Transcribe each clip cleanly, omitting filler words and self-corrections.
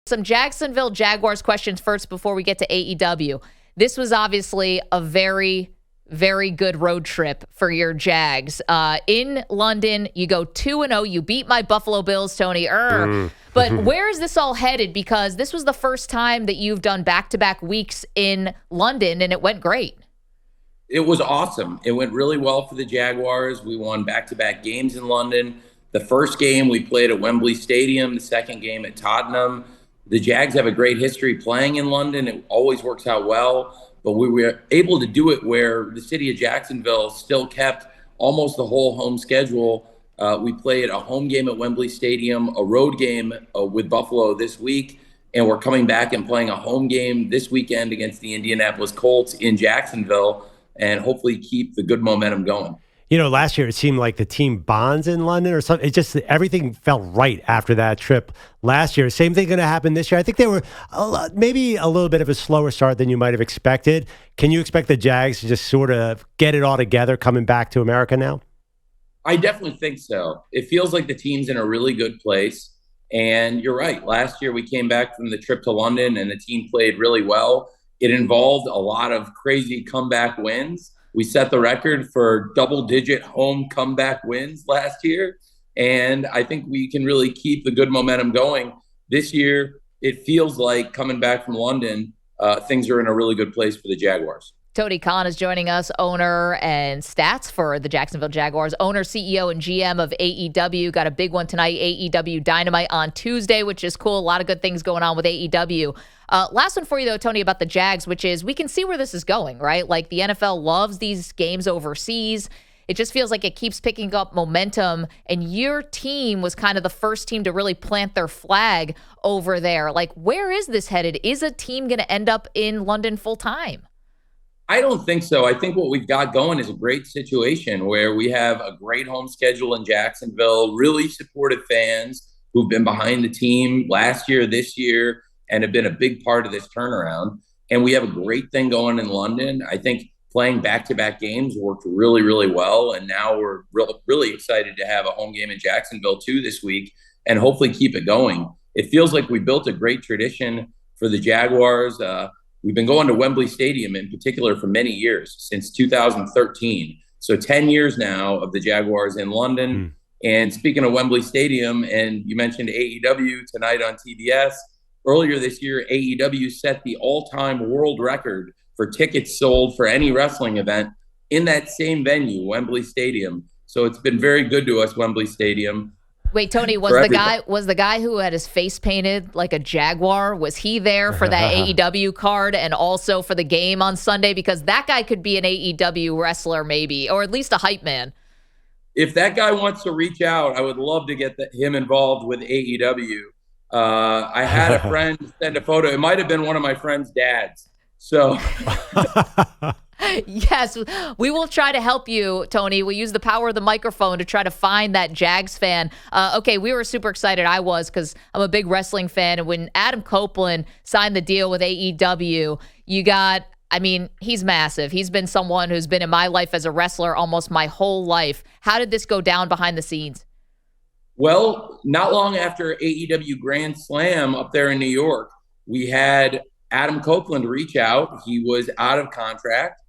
Some Jacksonville Jaguars questions first before we get to AEW. This was obviously a very, very good road trip for your Jags. In London, you go 2-0. You beat my Buffalo Bills, Tony. But where is this all headed? Because this was the first time that you've done back-to-back weeks in London, and it went great. It was awesome. It went really well for the Jaguars. We won back-to-back games in London. The first game we played at Wembley Stadium, the second game at Tottenham. The Jags have a great history playing in London. It always works out well, but we were able to do it where the city of Jacksonville still kept almost the whole home schedule. We played a home game at Wembley Stadium, a road game with Buffalo this week, and we're coming back and playing a home game this weekend against the Indianapolis Colts in Jacksonville, and hopefully keep the good momentum going. You know, last year it seemed like the team bonds in London or something. It just, everything felt right after that trip last year. Same thing going to happen this year. I think they were maybe a little bit of a slower start than you might have expected. Can you expect the Jags to just sort of get it all together coming back to America now? I definitely think so. It feels like the team's in a really good place. And you're right. Last year we came back from the trip to London and the team played really well. It involved a lot of crazy comeback wins. We set the record for double-digit home comeback wins last year, and I think we can really keep the good momentum going. This year, it feels like coming back from London, things are in a really good place for the Jaguars. Tony Khan is joining us, owner and stats for the Jacksonville Jaguars, owner, CEO, and GM of AEW. Got a big one tonight, AEW Dynamite on Tuesday, which is cool. A lot of good things going on with AEW. Last one for you, though, Tony, about the Jags, which is we can see where this is going, right? Like the NFL loves these games overseas. It just feels like it keeps picking up momentum, and your team was kind of the first team to really plant their flag over there. Like, where is this headed? Is a team going to end up in London full time? I don't think so. I think what we've got going is a great situation where we have a great home schedule in Jacksonville, really supportive fans who've been behind the team last year, this year, and have been a big part of this turnaround. And we have a great thing going in London. I think playing back-to-back games worked really, really well. And now we're really excited to have a home game in Jacksonville too this week and hopefully keep it going. It feels like we built a great tradition for the Jaguars. We've been going to Wembley Stadium in particular for many years, since 2013. So 10 years now of the Jaguars in London. And speaking of Wembley Stadium, and you mentioned AEW tonight on TBS, earlier this year, AEW set the all-time world record for tickets sold for any wrestling event in that same venue, Wembley Stadium. So it's been very good to us, Wembley Stadium. Wait, Tony, was the guy who had his face painted like a jaguar, was he there for that AEW card and also for the game on Sunday? Because that guy could be an AEW wrestler maybe, or at least a hype man. If that guy wants to reach out, I would love to get him involved with AEW. I had a friend send a photo. It might have been one of my friend's dads. So... Yes, we will try to help you, Tony. We'll use the power of the microphone to try to find that Jags fan. Okay, we were super excited. I was, because I'm a big wrestling fan. And when Adam Copeland signed the deal with AEW, he's massive. He's been someone who's been in my life as a wrestler almost my whole life. How did this go down behind the scenes? Well, not long after AEW Grand Slam up there in New York, we had Adam Copeland reach out. He was out of contract.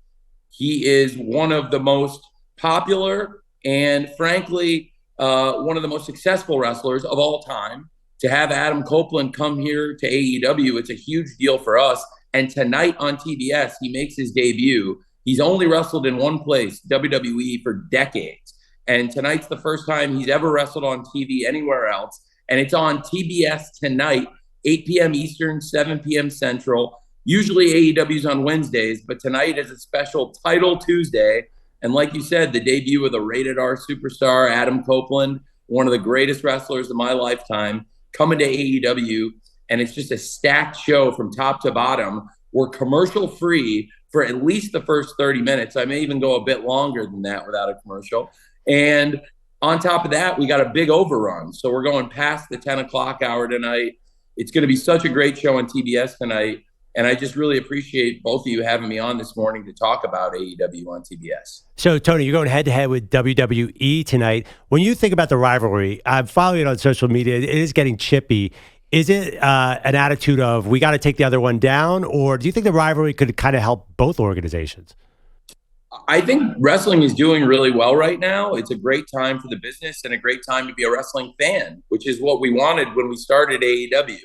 He is one of the most popular and, frankly, one of the most successful wrestlers of all time. To have Adam Copeland come here to AEW, it's a huge deal for us. And tonight on TBS, he makes his debut. He's only wrestled in one place, WWE, for decades. And tonight's the first time he's ever wrestled on TV anywhere else. And it's on TBS tonight, 8 p.m. Eastern, 7 p.m. Central. Usually AEW's on Wednesdays, but tonight is a special Title Tuesday. And like you said, the debut of the rated R superstar, Adam Copeland, one of the greatest wrestlers of my lifetime, coming to AEW. And it's just a stacked show from top to bottom. We're commercial free for at least the first 30 minutes. I may even go a bit longer than that without a commercial. And on top of that, we got a big overrun. So we're going past the 10 o'clock hour tonight. It's going to be such a great show on TBS tonight. And I just really appreciate both of you having me on this morning to talk about AEW on TBS. So, Tony, you're going head-to-head with WWE tonight. When you think about the rivalry, I'm following it on social media. It is getting chippy. Is it an attitude of we got to take the other one down, or do you think the rivalry could kind of help both organizations? I think wrestling is doing really well right now. It's a great time for the business and a great time to be a wrestling fan, which is what we wanted when we started AEW.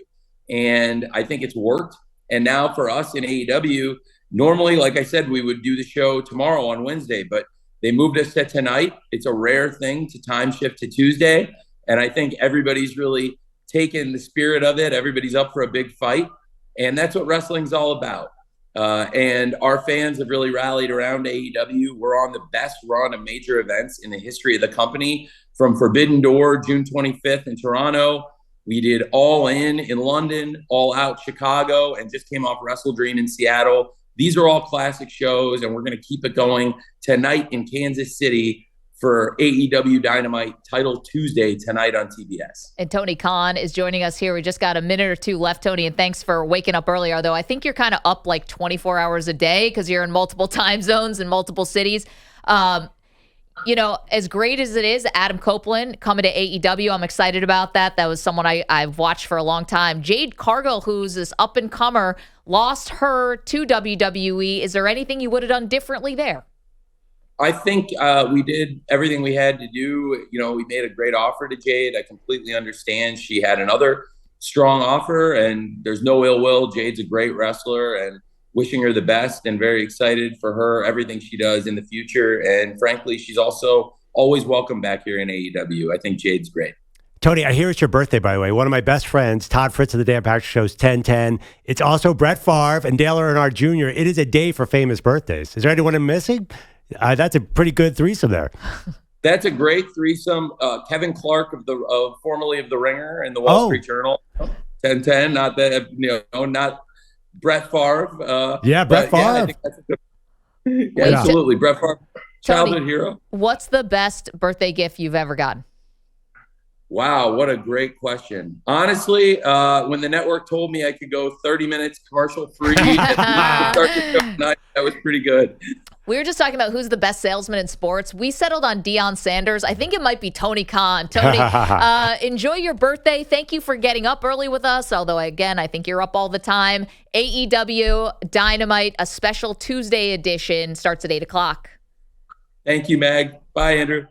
And I think it's worked. And now for us in AEW, normally, like I said, we would do the show tomorrow on Wednesday, but they moved us to tonight. It's a rare thing to time shift to Tuesday. And I think everybody's really taken the spirit of it. Everybody's up for a big fight. And that's what wrestling's all about. And our fans have really rallied around AEW. We're on the best run of major events in the history of the company, from Forbidden Door, June 25th in Toronto. We did All In London, All Out Chicago, and just came off Wrestle Dream in Seattle. These are all classic shows, and we're going to keep it going tonight in Kansas City for AEW Dynamite Title Tuesday tonight on TBS. And Tony Khan is joining us here. We just got a minute or two left, Tony, and thanks for waking up early. Although I think you're kind of up like 24 hours a day because you're in multiple time zones in multiple cities. As great as it is, Adam Copeland coming to AEW, I'm excited about that. That was someone I've watched for a long time. Jade Cargill, who's this up-and-comer, lost her to WWE. Is there anything you would have done differently there? I think we did everything we had to do. We made a great offer to Jade. I completely understand she had another strong offer, and there's no ill will. Jade's a great wrestler, and wishing her the best and very excited for her, everything she does in the future. And frankly, she's also always welcome back here in AEW. I think Jade's great. Tony, I hear it's your birthday, by the way. One of my best friends, Todd Fritz of the Dan Patrick Show, is 1010. It's also Brett Favre and Dale Earnhardt Jr. It is a day for famous birthdays. Is there anyone I'm missing? That's a pretty good threesome there. That's a great threesome. Kevin Clark formerly of The Ringer and the Wall Street Journal. 1010, not not Brett Favre. Brett Favre. Yeah, I think that's absolutely. Brett Favre, childhood hero. What's the best birthday gift you've ever gotten? Wow, what a great question. Honestly, when the network told me I could go 30 minutes commercial free at start the show tonight, that was pretty good. We were just talking about who's the best salesman in sports. We settled on Deion Sanders. I think it might be Tony Khan. Tony, enjoy your birthday. Thank you for getting up early with us. Although, again, I think you're up all the time. AEW Dynamite, a special Tuesday edition, starts at 8 o'clock. Thank you, Meg. Bye, Andrew.